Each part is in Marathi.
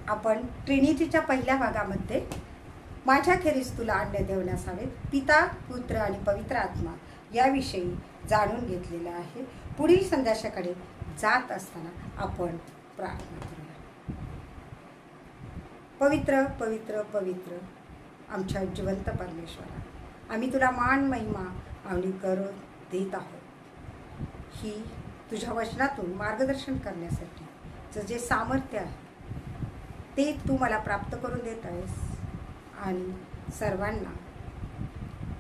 आपण ट्रिनिटीच्या पहिल्या भागामध्ये माझ्याखेरीज तुला अन्न देव नसावेत, पिता, पुत्र आणि पवित्र आत्मा याविषयी जाणून घेतलेलं आहे. पुढील संदेशाकडे जात असताना आपण प्रार्थना करूया. पवित्र पवित्र पवित्र आमच्या जिवंत परमेश्वरा, आम्ही तुला मान महिमा आणि गौरव देत आहोत. ही तुझ्या वचनातून मार्गदर्शन करण्यासाठी जे सामर्थ्य आहे ते तू मला प्राप्त करून देत आहेस आणि सर्वांना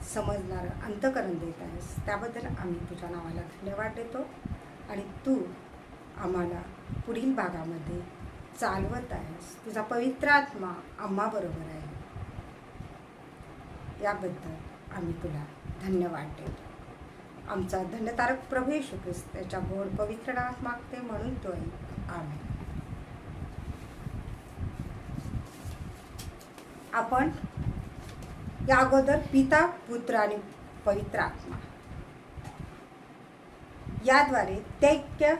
समजणारं अंतःकरण देत आहेस. त्याबद्दल आम्ही तुझ्या नावाला धन्यवाद देतो आणि तू आम्हाला पुढील भागामध्ये चालवत आहेस. तुझा पवित्र आत्मा आम्हाबरोबर आहे. याबद्दल आम्ही तुला धन्यवाद देतो. आमचा धन्यतारक प्रभू येशू ख्रिस्त त्याच्या गोड पवित्र नावात मागते म्हणून तो ऐक. आमेन. आपण या अगोदर पिता, पुत्र आणि पवित्र आत्मा याद्वारे तैक्य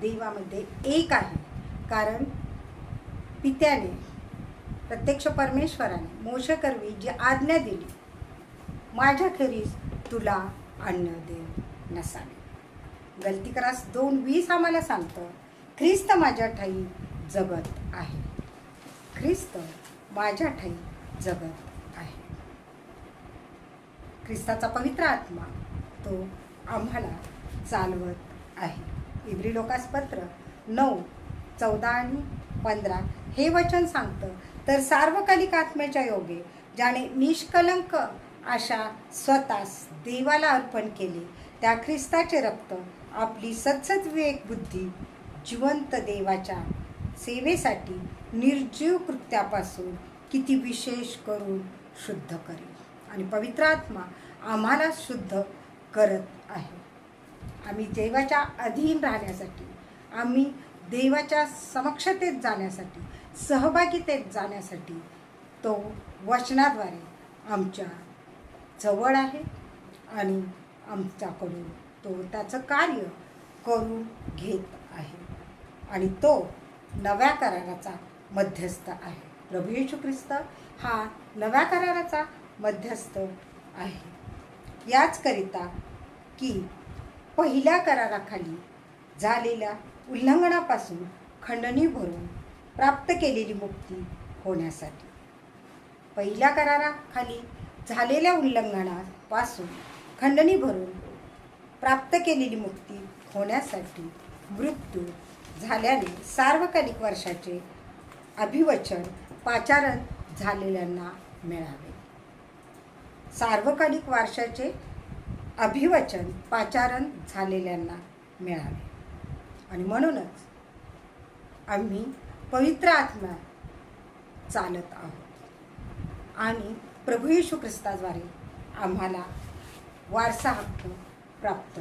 देवामध्ये एक आहे. कारण पित्याने प्रत्यक्ष परमेश्वराने मोशेकरवी जी आज्ञा दिली, माझ्याखेरीज तुला अन्न देव नसावे. गलती करास 2:20 आम्हाला सांगतं, ख्रिस्त माझ्या ठाई जगत आहे. ख्रिस्त माझ्या ठाई जगत आहे. ख्रिस्ताचा पवित्र आत्मा तो आम्हाला चालवत आहे. इब्री लोकास पत्र 9:14 आणि 15 हे वचन सांगतं, तर सार्वकालिक आत्म्याच्या योगे ज्याने निष्कलंक आशा स्वतःस देवाला अर्पण केले, त्या ख्रिस्ताचे रक्त आपली सद्सद्विवेक बुद्धी जिवंत देवाच्या सेवेसाठी निर्जीव कृत्यापासून किती विशेष करून शुद्ध करेल. आणि पवित्र आत्मा आम्हाला शुद्ध करत आहे. आम्ही देवाच्या अधीन राहण्यासाठी, आम्ही देवाच्या समक्षतेत जाण्यासाठी, सहभागितेत जाण्यासाठी तो वचनाद्वारे आमच्या जवळ आहे आणि आमच्याकडून तो त्याचं कार्य करून घेत आहे. आणि तो नव्या कराराचा मध्यस्थ आहे. प्रभू येशू ख्रिस्त हा नव्या कराराचा मध्यस्थ आहे. याचकरिता की पहिल्या कराराखाली झालेल्या उल्लंघनापासून खंडणी भरून प्राप्त केलेली मुक्ती होण्यासाठी, पहिल्या कराराखाली झालेल्या उल्लंघनापासून खंडणी भरून प्राप्त केलेली मुक्ती होण्यासाठी मृत्यू झाल्याने सार्वकालिक वर्षाचे अभिवचन पाचारण झालेल्यांना मिळावे. सार्वकालिक वर्षाचे अभिवचन पाचारण झालेल्यांना मिळावे. आणि म्हणूनच आम्ही पवित्र आत्मा चालत आहोत आणि प्रभू येशू ख्रिस्ताद्वारे आम्हाला वारसा हक्क प्राप्त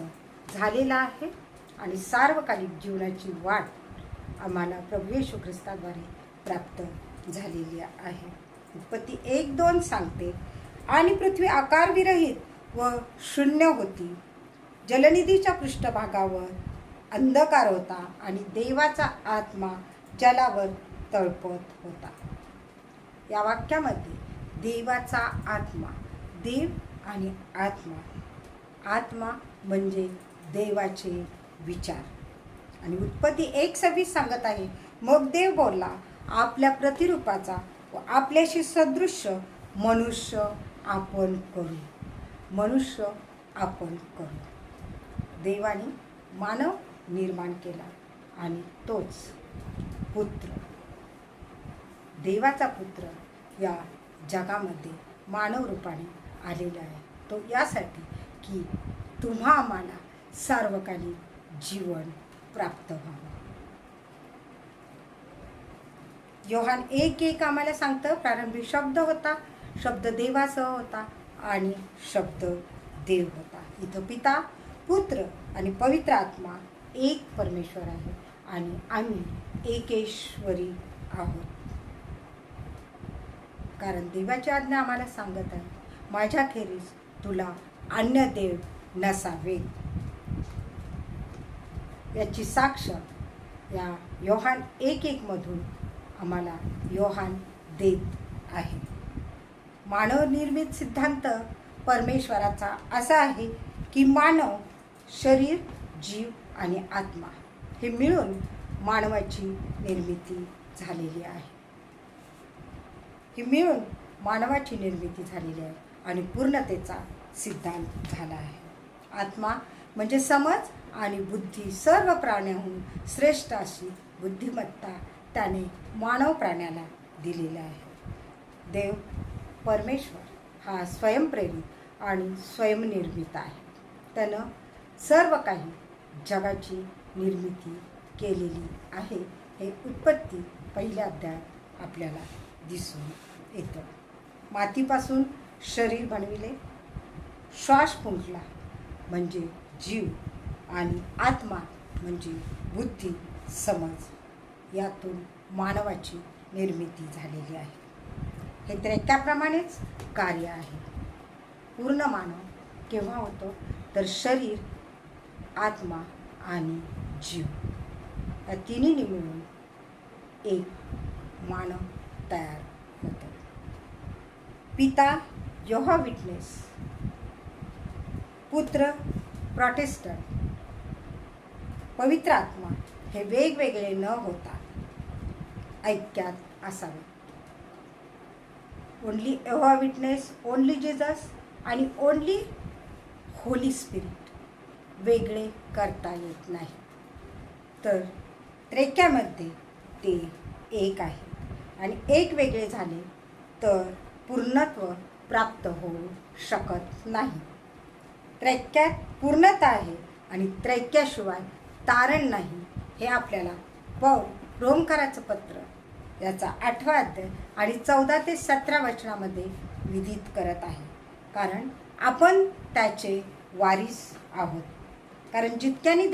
झालेला आहे आणि सार्वकालिक जीवनाची वाट आम्हाला प्रभू येशू ख्रिस्ताद्वारे प्राप्त झालेली आहे. उत्पत्ती 1:2 सांगते, आणि पृथ्वी आकारविरहित व शून्य होती. जलनिधीच्या पृष्ठभागावर अंधकार होता आणि देवाचा आत्मा जलावर तळपत होता. या वाक्यामध्ये देवाचा आत्मा, देव आणि आत्मा, आत्मा म्हणजे देवाचे विचार. आणि उत्पत्ती 1:26 सांगत आहे, मग देव बोलला, आपल्या प्रतिरूपाचा व आपल्याशी सदृश्य मनुष्य आपण करू. मनुष्य आपण करू. देवाने मानव निर्माण केला आणि तोच पुत्र, देवाचा पुत्र या जगामध्ये मानव रूपाने आलेला आहे. तो यासाठी की तुम्हा आम्हाला सार्वकालिक जीवन प्राप्त व्हावं. योहान 1:1 आम्हाला सांगतं, प्रारंभी शब्द होता, शब्द देवासह होता आणि शब्द देव होता. इथं पिता, पुत्र आणि पवित्र आत्मा एक परमेश्वर आहे आणि आम्ही एकेश्वरी आहोत. कारण देवाची आज्ञा आम्हाला सांगत आहे, माझ्याखेरीज तुला अन्य देव नसावे. याची साक्ष या योहान 1:1 मधून आम्हाला योहान देत आहे. मानवनिर्मित सिद्धांत परमेश्वराचा असा आहे की मानव, शरीर, जीव आणि आत्मा हे मिळून मानवाची निर्मिती झालेली आहे. ही मिळून मानवाची निर्मिती झालेली आहे आणि पूर्णतेचा सिद्धांत झाला आहे. आत्मा म्हणजे समज आणि बुद्धी सर्व प्राण्याहून श्रेष्ठ अशी बुद्धिमत्ता त्याने मानव प्राण्याला दिलेला आहे. देव परमेश्वर हा स्वयंप्रेरित आणि स्वयंनिर्मित आहे. त्यानं सर्व काही जगाची निर्मिती केलेली आहे. हे उत्पत्ती पहिल्या अध्यायात आपल्याला दिसून येतं. मातीपासून शरीर बनविले, श्वास फुंकला म्हणजे जीव आणि आत्मा म्हणजे बुद्धी समज यातून मानवाची निर्मिती झालेली आहे. हे त्रेक्याप्रमाणेच कार्य आहे. पूर्ण मानव केव्हा होतो तर शरीर, आत्मा आणि जीव या तिन्ही मिळून एक मानव तयार होतो. पिता यहोवा विटनेस, पुत्र प्रोटेस्टंट, पवित्र आत्मा हे वेगवेगळे न होता ऐक्यात असावे. ओनली यहोवा विटनेस, ओनली जीसस आणि ओनली होली स्पिरिट वेगळे करता येत नाही. तर त्रेक्यामध्ये ते एक आहे आणि एक वेगळे झाले तर पूर्णत्व प्राप्त होऊ शकत नाही. त्रैक्यात पूर्णता आहे आणि त्रैक्याशिवाय तारण नाही हे आपल्याला पौल रोमकराचं पत्र याचा 8वा अध्याय आणि 14 ते 17 वचनामध्ये विधित करत आहे. कारण आपण त्याचे वारीस आहोत. कारण जितक्यांना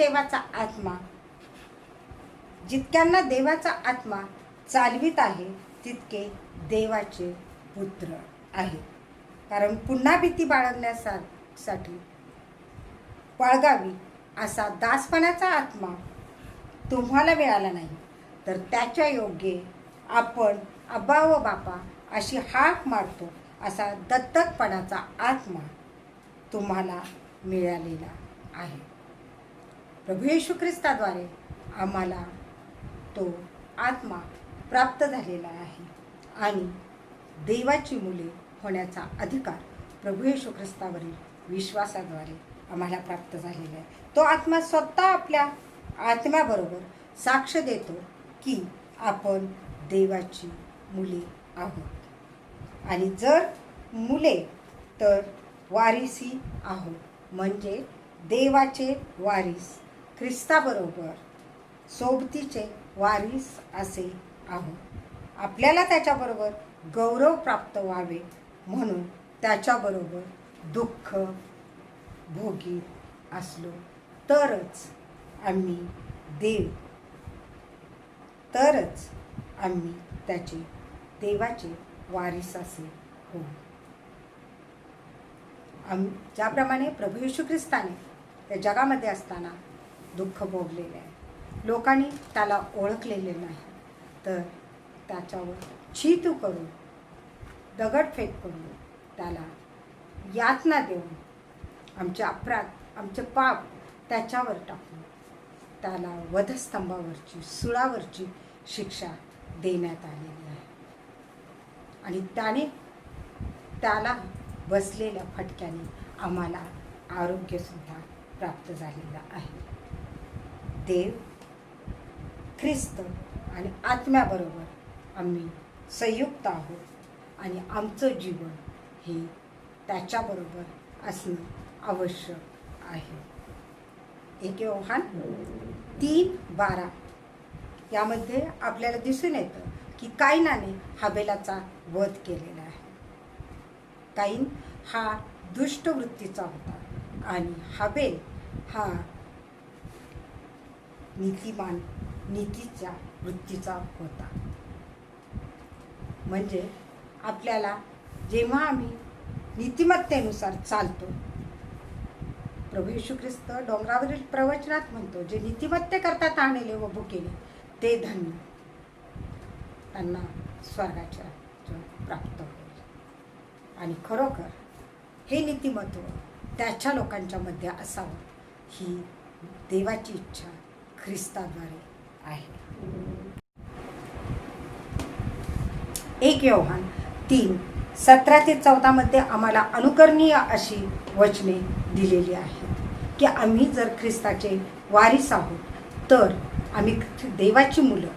देवाचा आत्मा चालवित आहे तितके देवाचे पुत्र आहेत. कारण पुन्हा भीती बाळगण्यासाठी बाळगावी असा दासपणाचा आत्मा तुम्हाला मिळाला नाही, तर त्याच्या योग्य आपण अब्बा व बापा अशी हाक मारतो असा दत्तकपणाचा आत्मा तुम्हाला मिळालेला आहे. प्रभू येशू ख्रिस्ताद्वारे आम्हाला तो आत्मा प्राप्त झालेला आहे आणि देवाची मुले होण्याचा अधिकार प्रभू येशू ख्रिस्तावरील विश्वासाद्वारे आम्हाला प्राप्त झालेला आहे. तो आत्मा स्वतः आपल्या आत्म्याबरोबर साक्ष देतो की आपण देवाची मुले आहोत आणि जर मुले तर वारिसी आहोत, म्हणजे देवाचे वारीस, ख्रिस्ताबरोबर सोबतीचे वारीस असे आहोत. आपल्याला त्याच्याबरोबर गौरव प्राप्त व्हावे म्हणून त्याच्याबरोबर दुःख भोगीत असलो तरच आम्ही त्याचे देवाचे वारीस असे होऊ. ज्याप्रमाणे प्रभू येशू ख्रिस्ताने त्या जगामध्ये असताना दुःख भोगलेले आहे, लोकांनी त्याला ओळखलेले नाही, तर त्याच्यावर छीतू करून, दगडफेक करून, त्याला यातना देऊन, आमचे अपराध, आमचे पाप त्याच्यावर टाकून त्याला वधस्तंभावरची, सुळावरची शिक्षा देण्यात आलेली आहे आणि त्याला बसलेल्या फटक्याने आम्हाला आरोग्यसुद्धा प्राप्त झालेलं आहे. देव, ख्रिस्त आणि आत्म्याबरोबर आम्ही संयुक्त आहोत आणि आमचं जीवन हे त्याच्याबरोबर असणं आवश्यक आहे. 1 योहान 3:12 यामध्ये आपल्याला दिसून येतं की काईनाने हाबेलाचा वध केलेला आहे. काईन हा दुष्ट वृत्तीचा होता आणि हाबेल हा नीतीच्या वृत्तीचा होता. म्हणजे आपल्याला जेव्हा आम्ही नीतिमत्तेनुसार चालतो, प्रभू येशू ख्रिस्त डोंगरावरील प्रवचनात म्हणतो, जे नीतिमत्ते करता ताणलेले व भुकेले ते धन्य. त्यांना स्वर्गाच्या प्राप्त होईल. आणि खरोखर हे नीतिमत्व त्याच्या लोकांच्या मध्ये असावं ही देवाची इच्छा ख्रिस्ताद्वारे आहे. 1 योहान 3:17-14 मध्ये आम्हाला अनुकरणीय अशी वचने दिलेली आहेत की आम्ही जर ख्रिस्ताचे वारीस आहोत तर आम्ही देवाची मुलं,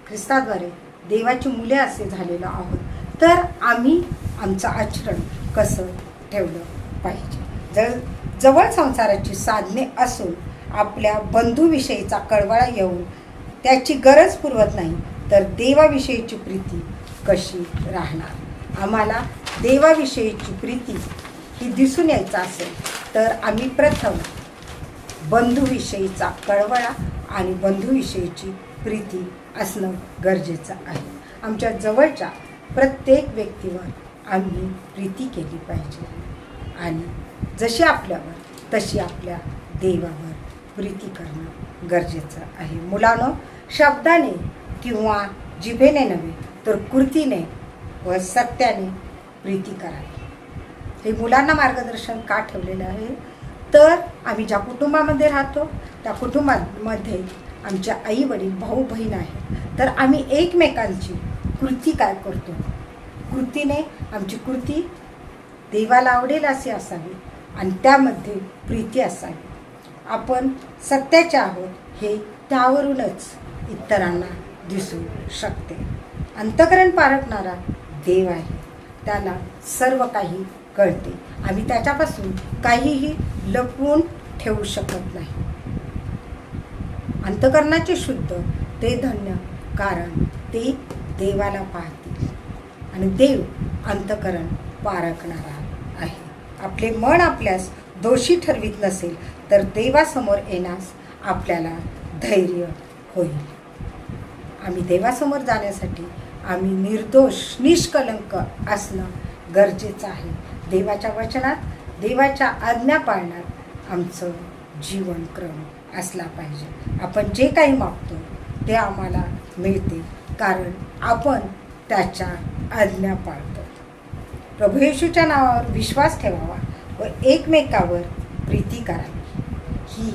ख्रिस्ताद्वारे देवाची मुले असे झालेलो आहोत, तर आम्ही आमचं आचरण कसं ठेवलं पाहिजे. जवळ संसाराची साधने असून आपल्या बंधूविषयीचा कळवळा येऊन त्याची गरज पुरवत नाही तर देवाविषयीची प्रीती कशी राहणार. आम्हाला देवाविषयीची प्रीती ही दिसून यायचं असेल तर आम्ही प्रथम बंधूविषयीचा कळवळा आणि बंधूविषयीची प्रीती असणं गरजेचं आहे. आमच्या जवळच्या प्रत्येक व्यक्तीवर आम्ही प्रीती केली पाहिजे आणि जशी आपल्यावर तशी आपल्या देवावर प्रीती करणं गरजेचं आहे. मुलांनो, शब्दाने किंवा जिभेने नव्हे तर कृतीने व सत्याने प्रीती करावी. हे मुलांना मार्गदर्शन का ठेवलेलं आहे तर आम्ही ज्या कुटुंबामध्ये राहतो त्या कुटुंबामध्ये आमचे आई वडील भाऊ बहीण आहेत, तर आम्ही एकमेकांची कृती काय करतो, कृतीने आमची कृती देवाला आवडेल अशी असावी आणि त्यामध्ये प्रीती असावी. आपण सत्याचे आहोत हे त्यावरूनच इतरांना दिसू शकते. अंतःकरण पारखणारा देव आहे, त्याला सर्व काही कळते. आम्ही त्याच्यापासून काहीही लपवून ठेवू शकत नाही. अंतःकरणाचे शुद्ध ते धन्य, कारण ते देवाला पाहतील आणि देव अंतःकरण पारखणारा आहे. आपले मन आपल्यास दोषी ठरवित नसेल तर देवासमोर येण्यास आपल्याला धैर्य होईल. आम्ही देवासमोर जाण्यासाठी आम्ही निर्दोष निष्कलंक असणं गरजेचं आहे. देवाच्या वचनात देवाच्या आज्ञा पाळण्यात आमचं जीवनक्रम असला पाहिजे. आपण जे काही मागतो ते आम्हाला मिळते कारण आपण त्याच्या आज्ञा पाळतो. प्रभू येशूच्या नावावर विश्वास ठेवावा व एकमेकावर प्रीती करावी ही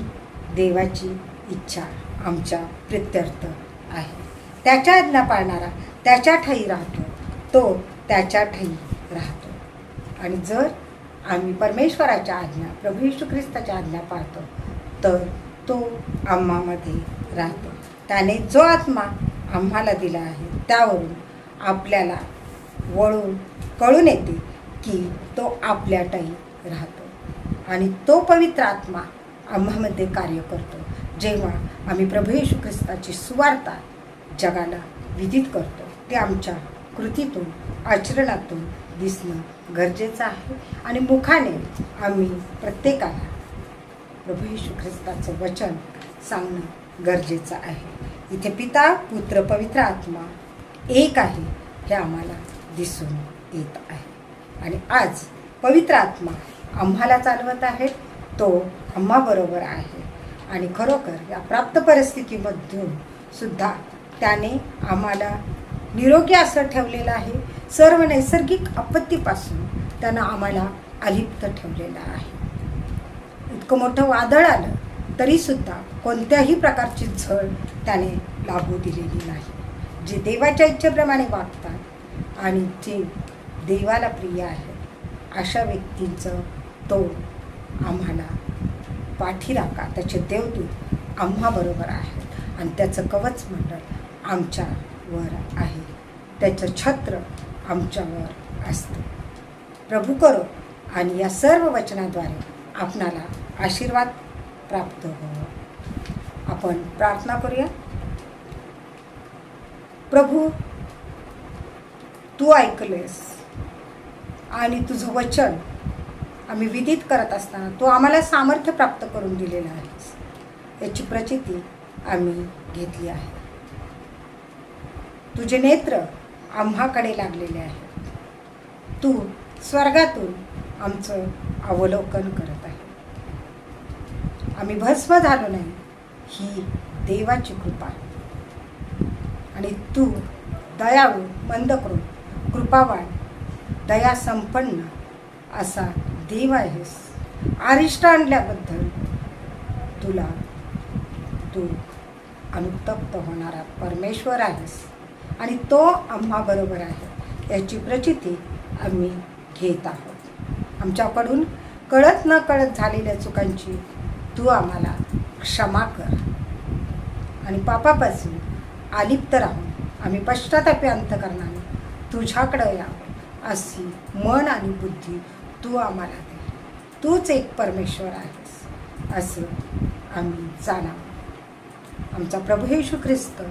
देवाची इच्छा आमच्या प्रित्यर्थ आहे. त्याच्या आज्ञा पाळणारा त्याच्या ठायी राहतो, तो त्याच्या ठायी राहतो. आणि जर आम्ही परमेश्वराच्या आज्ञा प्रभू येशू ख्रिस्ताच्या आज्ञा पाळतो तर तो आम्हामध्ये राहतो. त्याने जो आत्मा आम्हाला दिला आहे त्यावरून आपल्याला कळून येते की तो आपल्या ठायी राहतो आणि तो पवित्र आत्मा आम्हामध्ये कार्य करतो. जेव्हा आम्ही प्रभू येशू ख्रिस्ताची सुवार्ता जगाला विदित करतो ते आमच्या कृतीतून आचरणातून दिसणं गरजेचं आहे आणि मुखाने आम्ही प्रत्येकाला प्रभू येशू ख्रिस्ताचं वचन सांगणं गरजेचं आहे. इथे पिता पुत्र पवित्र आत्मा एक आहे हे आम्हाला दिसून येत आहे आणि आज पवित्र आत्मा आम्हाला चालवत आहे, तो आम्हाबरोबर आहे आणि खरोखर या प्राप्त परिस्थितीमधून सुद्धा त्याने आम्हाला निरोगी असं ठेवलेलं आहे. सर्व नैसर्गिक आपत्तीपासून त्यानं आम्हाला अलिप्त ठेवलेलं आहे. इतकं मोठं वादळ आलं तरीसुद्धा कोणत्याही प्रकारची झळ त्याने लागू दिलेली नाही. जे देवाच्या इच्छेप्रमाणे वागतात आणि जे देवाला प्रिय आहेत अशा व्यक्तींचं तो आम्हाला पाठीराखा, त्याचे देवदूत आम्हाबरोबर आहेत आणि त्याचं कवच मंडळ आमच्यावर आहे, त्याचं छत्र आमच्यावर असतं. प्रभू करो आणि या सर्व वचनाद्वारे आपणाला आशीर्वाद प्राप्त हो. आपण प्रार्थना करूया. प्रभू, तू ऐकलेस आणि तुझं वचन आम्ही विदित करत असताना तू आम्हाला सामर्थ्य प्राप्त करून दिलेलं आहेस याची प्रचिती आम्ही घेतली आहे. तुझे नेत्र आम्हाकडे लागलेले आहेत. तू स्वर्गातून आमचं अवलोकन करत आहे. आम्ही भस्म झालो नाही ही देवाची कृपा आणि तू दयाळू, मंदकृप, कृपावान, दया संपन्न असा देव आहेस. अरिष्ट आणल्याबद्दल तू अनुतप्त होणारा परमेश्वर आहेस आणि तो आम्हाबरोबर आहे याची प्रचिती आम्ही घेत आहोत. आमच्याकडून कळत न कळत झालेल्या चुकांची तू आम्हाला क्षमा कर आणि पापापासून अलिप्त राहून आम्ही पश्चातापी अंतकरणाने तुझ्याकडे यावं अशी मन आणि बुद्धी तू आम्हाला दे. तूच एक परमेश्वर आहेस असं आम्ही जाणावं. आमचा प्रभू येशू ख्रिस्त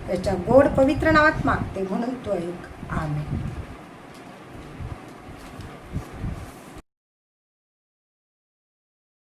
याच्या गोड पवित्र नावात मागते म्हणून तो एक आमेन.